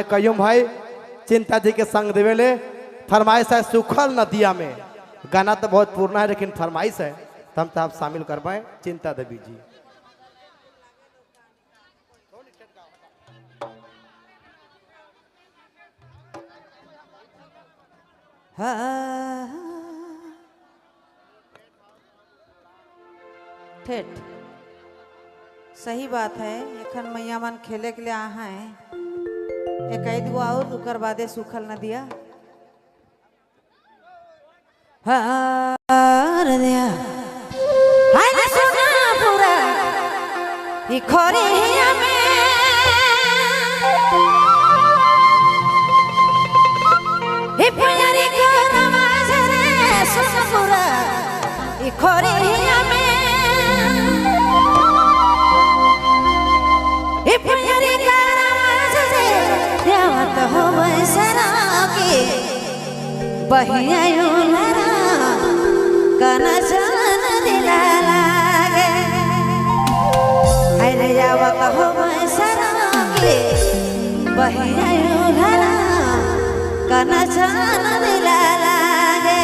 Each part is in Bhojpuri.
मैं कयूम भाई चिंता जी के संग देवेले फरमाइश है सुखल नदिया में। गाना तो बहुत पुराना है लेकिन फरमाइश है तो हम तो आप शामिल करवाएं चिंता देवी जी। ठेठ सही बात है। एखन मैया मन खेले के लिए आ हैं एक गो और उकर बादे सुखल न दिया दिया हाय ना सुना पूरा ई खोरिया में हे प्यारी करवा जरे सुना पूरा ई खोरिया में हे प्यारी करवा जरे यावत हो सरा के बहिया लरा कना जान दिला लागे हाय रे यावत हो सरा के बहिया लरा कना जान दिला लागे।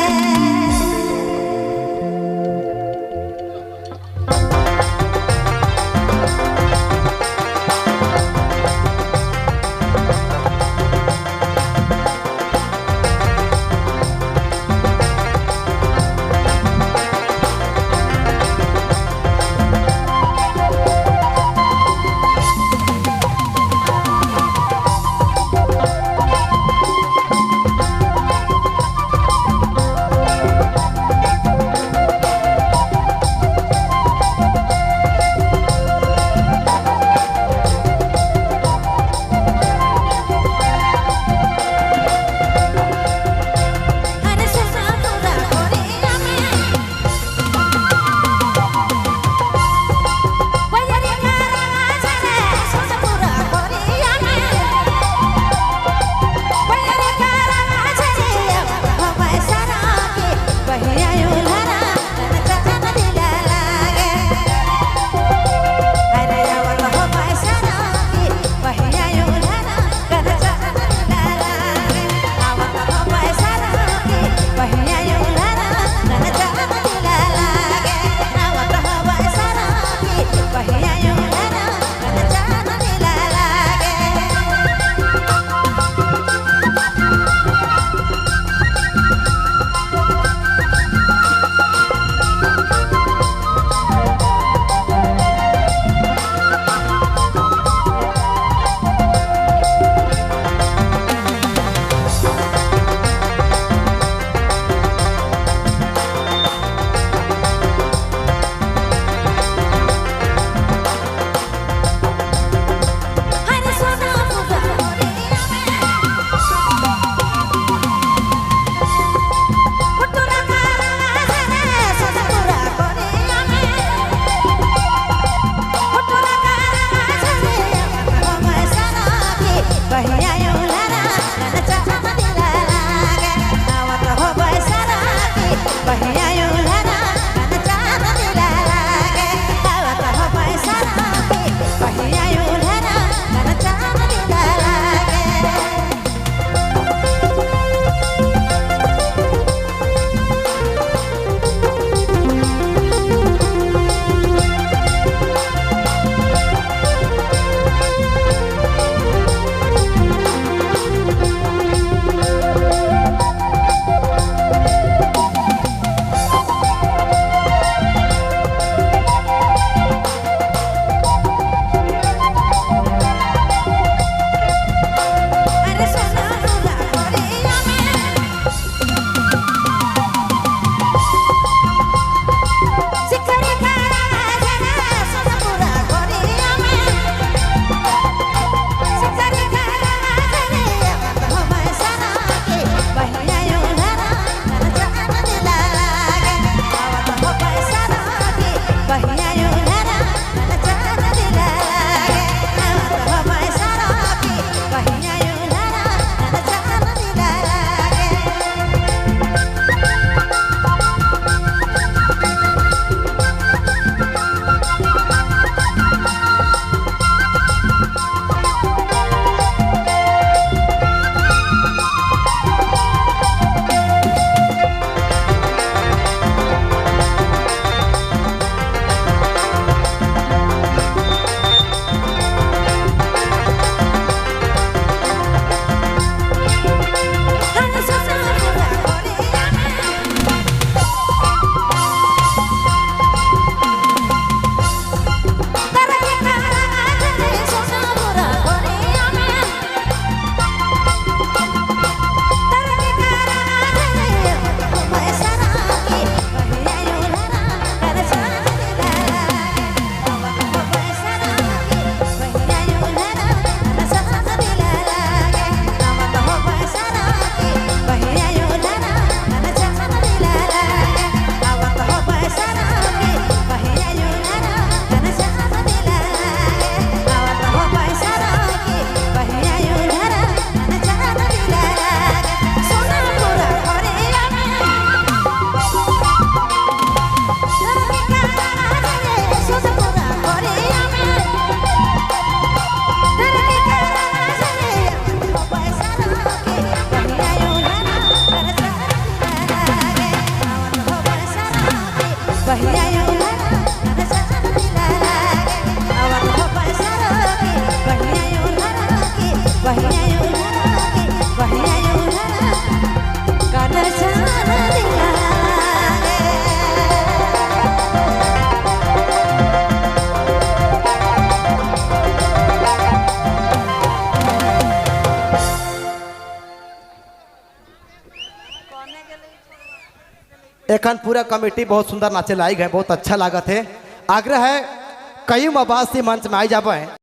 एखन पूरा कमेटी बहुत सुंदर नाचे लाई गए, बहुत अच्छा लागत है। आग्रह है कई आवाज से मंच में आई जाबे